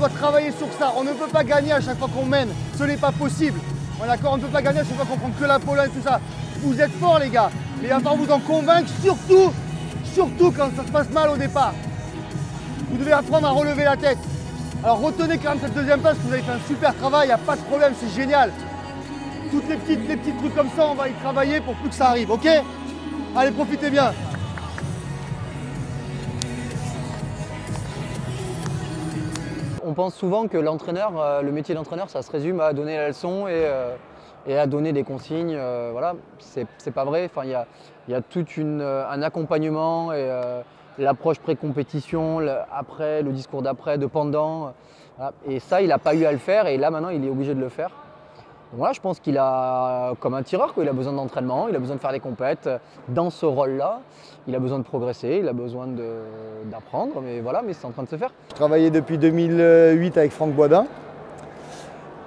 doit travailler sur ça. On ne peut pas gagner à chaque fois qu'on mène. Ce n'est pas possible. D'accord, on ne peut pas gagner à chaque fois qu'on prend que la Pologne, tout ça. Vous êtes forts, les gars. Mais il va falloir vous en convaincre, surtout quand ça se passe mal au départ. Vous devez apprendre à relever la tête. Alors retenez quand même cette deuxième place, vous avez fait un super travail, il n'y a pas de problème, c'est génial. Toutes les petits trucs comme ça, on va y travailler pour plus que ça arrive, ok? Allez, profitez bien. On pense souvent que l'entraîneur, le métier d'entraîneur, ça se résume à donner la leçon et à donner des consignes. Voilà, c'est pas vrai. Enfin, il y a tout un accompagnement et l'approche pré-compétition, après, le discours d'après, de pendant. Voilà. Et ça, il n'a pas eu à le faire et là, maintenant, il est obligé de le faire. Donc voilà, je pense qu'il a, comme un tireur, il a besoin d'entraînement, il a besoin de faire des compètes dans ce rôle-là. Il a besoin de progresser, il a besoin d'apprendre, mais voilà, mais c'est en train de se faire. Je travaillais depuis 2008 avec Franck Boisdin.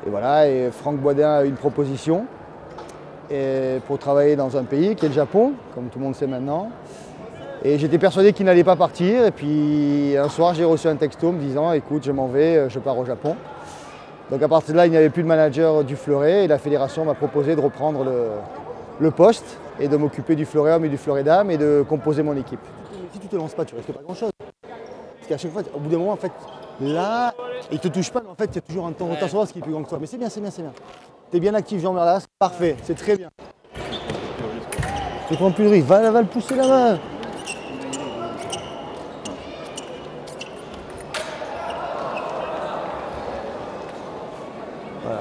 Et voilà, et Franck Boisdin a eu une proposition pour travailler dans un pays qui est le Japon, comme tout le monde sait maintenant. Et j'étais persuadé qu'il n'allait pas partir. Et puis un soir, j'ai reçu un texto me disant « Écoute, je m'en vais, je pars au Japon ». Donc à partir de là, il n'y avait plus de manager du fleuret et la fédération m'a proposé de reprendre le poste et de m'occuper du fleuret homme et du fleuret dame et de composer mon équipe. Si tu ne te lances pas, tu risques pas grand-chose. Parce qu'à chaque fois, au bout d'un moment, en fait, là, il ne te touche pas, mais en fait, il y a toujours un temps de retard sur ce qui est plus grand que toi. Mais c'est bien, c'est bien, c'est bien. Tu es bien actif, Jean Merlas, parfait, c'est très bien. Tu prends plus de risque, va le pousser là-bas.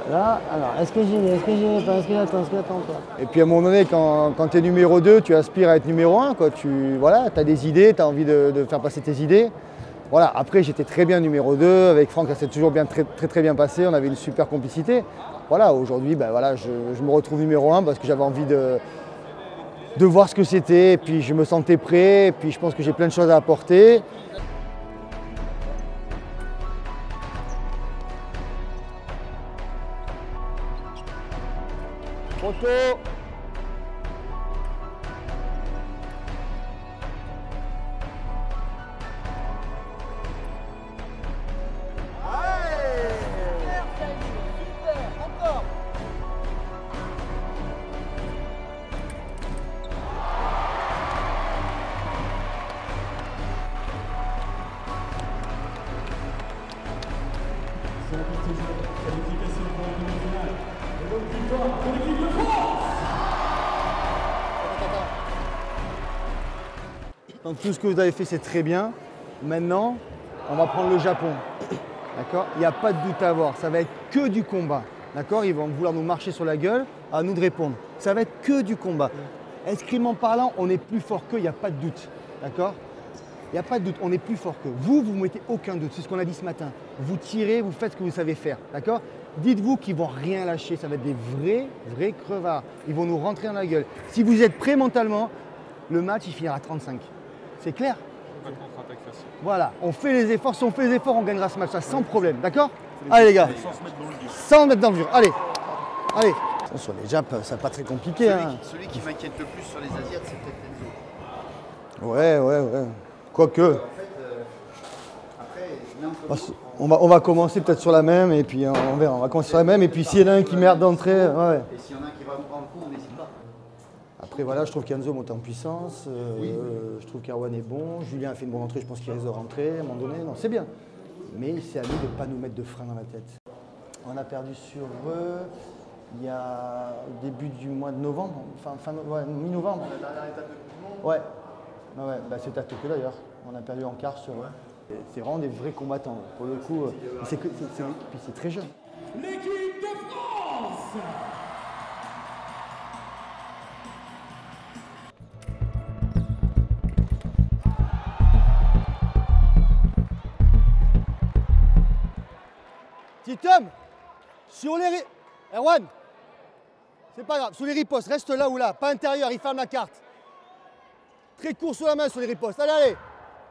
Là, alors, est-ce que j'y vais, est-ce que j'y vais pas, est-ce que j'attends, pas. Et puis à un moment donné, quand tu es numéro 2, tu aspires à être numéro 1, quoi. Tu as des idées, tu as envie de faire passer tes idées. Voilà, après j'étais très bien numéro 2, avec Franck ça s'est toujours très bien passé, on avait une super complicité. Voilà, aujourd'hui, ben voilà, je me retrouve numéro 1 parce que j'avais envie de voir ce que c'était, et puis je me sentais prêt, et puis je pense que j'ai plein de choses à apporter. Photo. Donc tout ce que vous avez fait, c'est très bien. Maintenant, on va prendre le Japon. D'accord? Il n'y a pas de doute à avoir. Ça va être que du combat. D'accord? Ils vont vouloir nous marcher sur la gueule, à nous de répondre. Ça va être que du combat. Escrimant parlant, on est plus fort qu'eux, il n'y a pas de doute. D'accord? Il n'y a pas de doute, on est plus fort qu'eux. Vous ne mettez aucun doute. C'est ce qu'on a dit ce matin. Vous tirez, vous faites ce que vous savez faire. D'accord? Dites-vous qu'ils ne vont rien lâcher. Ça va être des vrais crevards. Ils vont nous rentrer dans la gueule. Si vous êtes prêts mentalement, le match, il finira à 35. C'est clair? Voilà, on fait les efforts. Si on fait les efforts, on gagnera ce match-là sans problème. D'accord? Allez les gars. Sans se mettre dans le dur. Allez. Allez. Sur les Japs, c'est pas très compliqué. Celui qui m'inquiète le plus sur les Asiates, c'est peut-être Enzo. Ouais. Quoique. On va commencer peut-être sur la même et puis on verra. On va commencer sur la même et puis s'il y en a un qui merde d'entrée, ouais. Et s'il y en a un qui va me prendre le coup, on n'hésite pas. Après voilà, je trouve qu'Enzo monte en puissance, je trouve qu'Erwan est bon, Julien a fait une bonne entrée, je pense qu'il risque de rentrer à un moment donné, non c'est bien. Mais c'est à nous de ne pas nous mettre de frein dans la tête. On a perdu sur eux il y a début du mois de novembre, mi-novembre. La dernière étape de Coupe du Monde. Ouais, bah, c'était à Tokyo d'ailleurs, on a perdu en quart sur eux. C'est vraiment des vrais combattants, pour le coup, puis c'est très jeune. L'équipe de France! Tom, sur les... Erwan, c'est pas grave, sur les ripostes, reste là ou là, pas intérieur, il ferme la carte. Très court sur la main sur les ripostes, allez.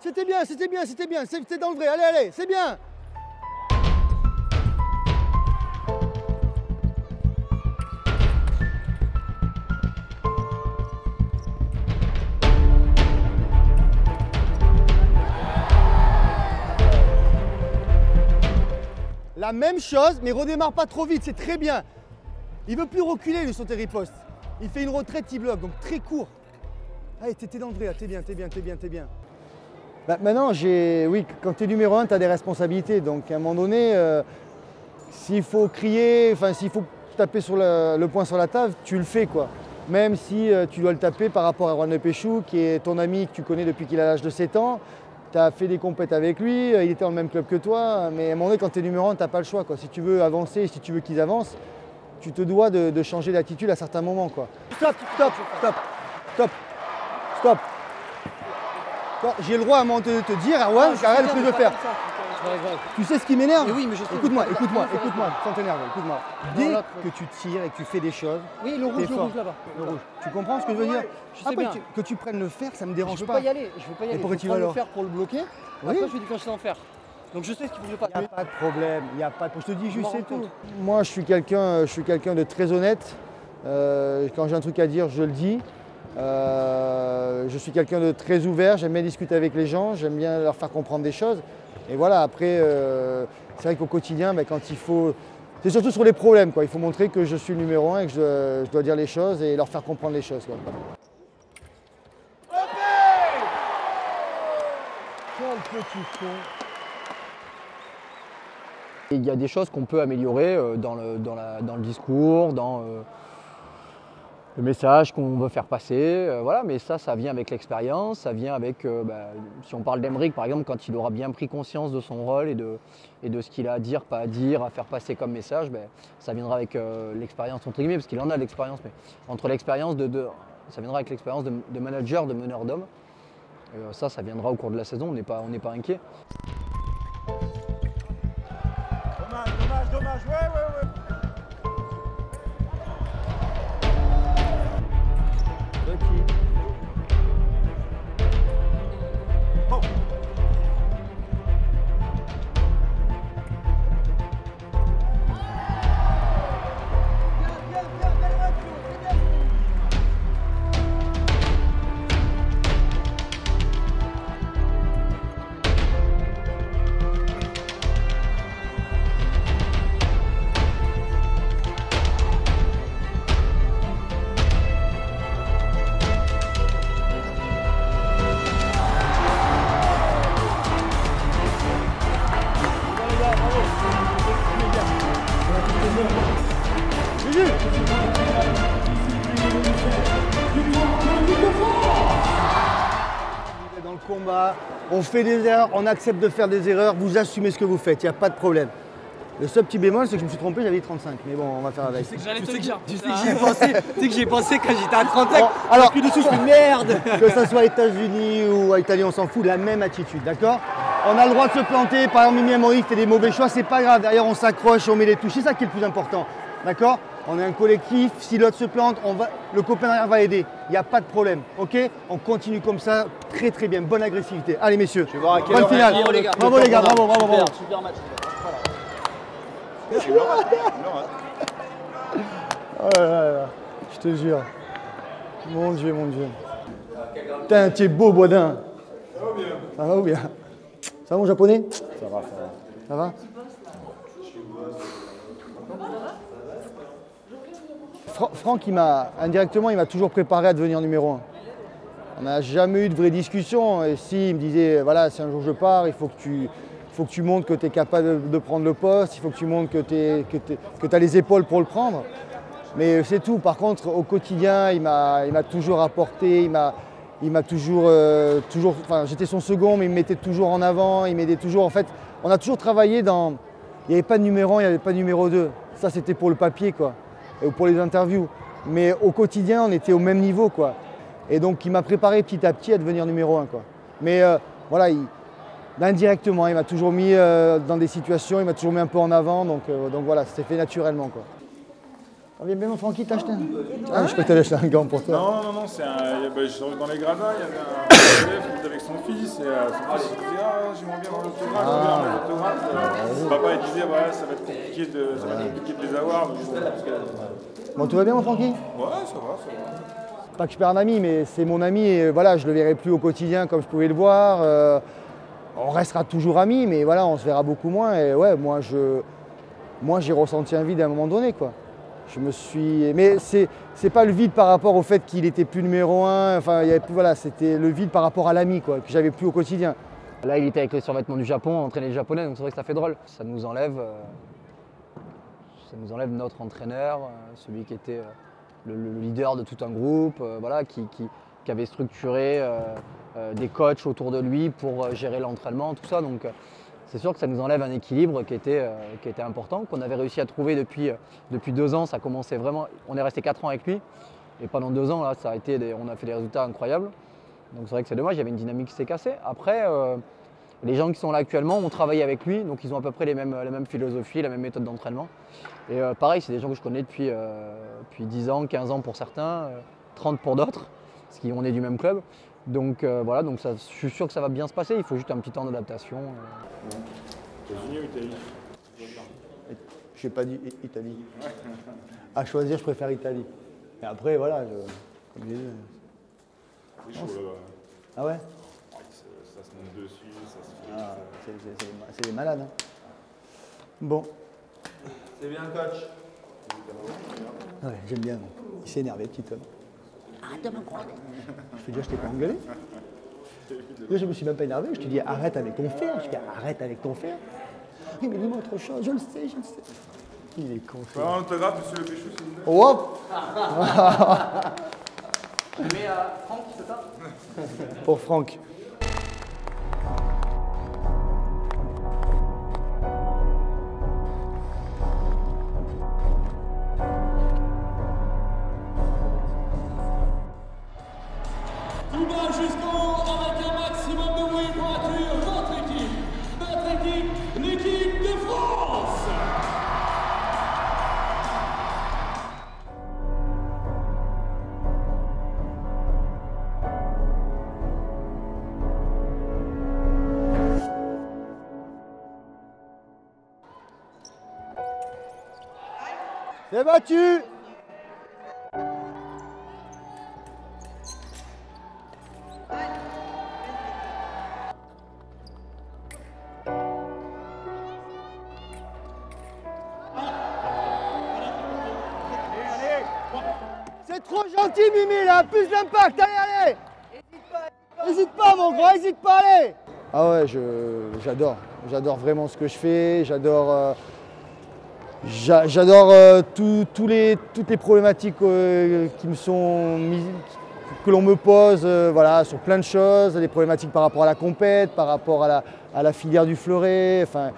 C'était bien, c'était dans le vrai, allez, c'est bien. La même chose, mais redémarre pas trop vite, c'est très bien. Il veut plus reculer, lui, sur tes ripostes. Il fait une retraite, il bloque, donc très court. Allez, t'es dans le vrai, t'es bien. Bah, maintenant, oui, quand tu es numéro 1, tu as des responsabilités. Donc, à un moment donné, s'il faut crier, enfin, s'il faut taper sur le poing sur la table, tu le fais, quoi. Même si tu dois le taper par rapport à Juan Le Péchou, qui est ton ami que tu connais depuis qu'il a l'âge de 7 ans. Tu as fait des compètes avec lui, il était dans le même club que toi. Mais à un moment donné, quand tu es numéro 1, tu n'as pas le choix, quoi. Si tu veux avancer, si tu veux qu'ils avancent, tu te dois de changer d'attitude à certains moments, quoi. Stop. J'ai le droit à un moment de te dire, Erwan, arrête ce que je veux faire. Tu sais ce qui m'énerve? Oui, mais je sais. Écoute-moi, sans t'énerver, écoute-moi. Dès que tu tires et que tu fais des choses, Oui, le rouge là-bas. le rouge. Tu comprends ce que je veux dire? Je sais bien. Que tu prennes le fer, ça me dérange Je veux pas. pas y aller. Et pourquoi tu vas le alors? faire pour le bloquer. Oui. Après, je vais déclencher en fer. Donc je sais ce qu'il faut que je fasse. Il n'y a pas de problème, je te dis juste m'en c'est rends tout. compte. Moi je suis quelqu'un de très honnête. Quand j'ai un truc à dire, je le dis. Je suis quelqu'un de très ouvert, j'aime bien discuter avec les gens, j'aime bien leur faire comprendre des choses. Et voilà, après, c'est vrai qu'au quotidien, quand il faut. C'est surtout sur les problèmes, quoi. Il faut montrer que je suis le numéro 1 et que je dois dire les choses et leur faire comprendre les choses, quoi. Quel petit con. Il y a des choses qu'on peut améliorer dans le discours, dans le message qu'on veut faire passer, voilà, mais ça vient avec l'expérience, ça vient avec, si on parle d'Emeric par exemple, quand il aura bien pris conscience de son rôle et de ce qu'il a à dire, pas à dire, à faire passer comme message, ça viendra avec l'expérience entre guillemets, parce qu'il en a de l'expérience, mais entre l'expérience ça viendra avec l'expérience de manager, de meneur d'hommes. Ça viendra au cours de la saison, on n'est pas inquiet. Dommage, ouais. Dans le combat, on fait des erreurs, on accepte de faire des erreurs, vous assumez ce que vous faites, il n'y a pas de problème. Le seul petit bémol, c'est que je me suis trompé, j'avais dit 35, mais bon, on va faire avec. J'allais te le dire. Tu sais que j'y ai pensé. Tu sais que j'y ai pensé quand j'étais à 35. Bon, alors, puis dessus, je fais merde. que ça soit États-Unis ou Italie, on s'en fout, la même attitude, d'accord? On a le droit de se planter, par exemple Mimi Amaury fait des mauvais choix, c'est pas grave, derrière on s'accroche, on met les touches, c'est ça qui est le plus important, d'accord? On est un collectif, si l'autre se plante, le copain derrière va aider, il n'y a pas de problème, ok? On continue comme ça, très très bien, bonne agressivité. Allez messieurs, bonne finale, bravo les gars, bravo. Super match. Oh là là, je te jure. Mon Dieu. Putain, tu es beau, Boisdin. Ça va ou bien? Ça va mon japonais? Ça va. Franck, indirectement, il m'a toujours préparé à devenir numéro 1. On n'a jamais eu de vraie discussion. Et si, il me disait, voilà, si un jour je pars, il faut que tu montres que tu es capable de prendre le poste, il faut que tu montres que tu as les épaules pour le prendre. Mais c'est tout. Par contre, au quotidien, il m'a toujours apporté, il m'a toujours, enfin, j'étais son second, mais il me mettait toujours en avant, il m'aidait toujours. En fait, on a toujours travaillé dans, il n'y avait pas de numéro 1, il n'y avait pas de numéro 2. Ça, c'était pour le papier, quoi, et pour les interviews. Mais au quotidien, on était au même niveau, quoi. Et donc, il m'a préparé petit à petit à devenir numéro 1, quoi. Mais voilà, indirectement, il m'a toujours mis dans des situations, il m'a toujours mis un peu en avant, donc voilà, ça s'est fait naturellement, quoi. On vient bien, mon Francky, t'as acheté un? Ah, je crois que t'allais acheter un gant pour toi. Non, c'est un. Je suis dans les gradins, il y avait un élève qui était avec son fils, et son fils disait j'aimerais bien avoir l'autographe, papa il disait ça va être compliqué de les avoir. Bon, tout va bien, mon Francky? Ouais, ça va. Pas que je perds un ami, mais c'est mon ami, et voilà, je le verrai plus au quotidien comme je pouvais le voir. On restera toujours amis, mais voilà, on se verra beaucoup moins. Et ouais, moi, moi j'ai ressenti un vide à un moment donné, quoi. Je me suis... Mais c'est pas le vide par rapport au fait qu'il était plus numéro 1, enfin, il y avait plus, voilà, c'était le vide par rapport à l'ami, quoi, que j'avais plus au quotidien. Là, il était avec les survêtements du Japon, entraîner les Japonais, donc c'est vrai que ça fait drôle. Ça nous enlève notre entraîneur, celui qui était le leader de tout un groupe, voilà, qui avait structuré des coachs autour de lui pour gérer l'entraînement, tout ça. Donc c'est sûr que ça nous enlève un équilibre qui était important, qu'on avait réussi à trouver depuis 2 ans. Ça commençait vraiment, on est resté 4 ans avec lui, et pendant 2 ans, là, on a fait des résultats incroyables. Donc c'est vrai que c'est dommage, il y avait une dynamique qui s'est cassée. Après, les gens qui sont là actuellement ont travaillé avec lui, donc ils ont à peu près les mêmes philosophies, la même méthode d'entraînement. Et pareil, c'est des gens que je connais depuis 10 ans, 15 ans pour certains, 30 pour d'autres, parce qu'on est du même club. Donc voilà, donc ça, je suis sûr que ça va bien se passer, il faut juste un petit temps d'adaptation. États-Unis ou Italie? Je n'ai pas dit Italie. À choisir, je préfère Italie. Et après, voilà, comme les deux. C'est chaud là-bas. Ah ouais? Ça se monte dessus, ça se fait. Ah, c'est des malades. Hein. Bon. C'est bien, coach. Ouais, j'aime bien. Il s'est énervé, petit homme. Arrête de me croire. Je te dis, je t'ai pas engueulé. Moi, je me suis même pas énervé. Je te dis, arrête avec ton fer. Je dis, arrête avec ton fer. Oui, mais dis-moi autre chose. Je le sais, je le sais. Il est con. Faut un autographe, monsieur le pécho, s'il vous plaît. Oh, hop. Mais Franck, c'est ça? Pour Franck. Tout va jusqu'en haut avec un maximum de bruit pour accueillir notre équipe, l'équipe de France. C'est battu. C'est trop gentil, Mimi, là, plus d'impact, allez, allez. Hésite pas, mon grand, hésite pas, allez. Ah ouais, j'adore vraiment ce que je fais, j'adore toutes les problématiques qui me sont mises, que l'on me pose, voilà, sur plein de choses, des problématiques par rapport à la compète, par rapport à la filière du fleuret, enfin,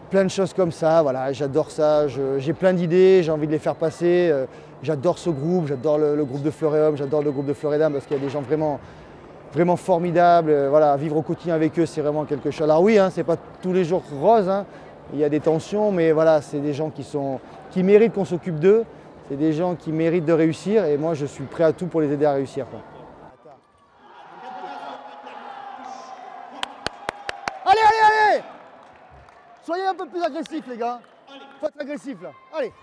plein de choses comme ça, voilà, j'adore ça, j'ai plein d'idées, j'ai envie de les faire passer, j'adore ce groupe, j'adore le groupe de Fleuret Hommes, j'adore le groupe de Fleuret Dames parce qu'il y a des gens vraiment formidables, voilà, vivre au quotidien avec eux, c'est vraiment quelque chose. Alors oui, hein, c'est pas tous les jours rose, hein, il y a des tensions, mais voilà, c'est des gens qui méritent qu'on s'occupe d'eux, c'est des gens qui méritent de réussir et moi je suis prêt à tout pour les aider à réussir, quoi. Allez, allez, allez! Soyez un peu plus agressifs, les gars. Faut être agressif, là. Allez.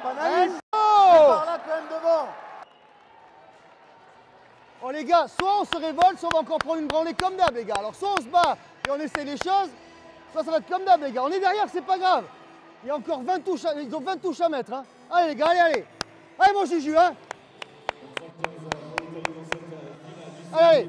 Panalis. Par là, quand même, devant. Oh, les gars, soit on se révolte, soit on va encore prendre une branlée comme d'hab, les gars. Alors, soit on se bat et on essaie les choses, soit ça va être comme d'hab, les gars. On est derrière, c'est pas grave. Il y a encore 20 touches, ils ont 20 touches à mettre, hein. Allez, les gars, allez, allez. Allez, mon Juju, hein. Allez, allez.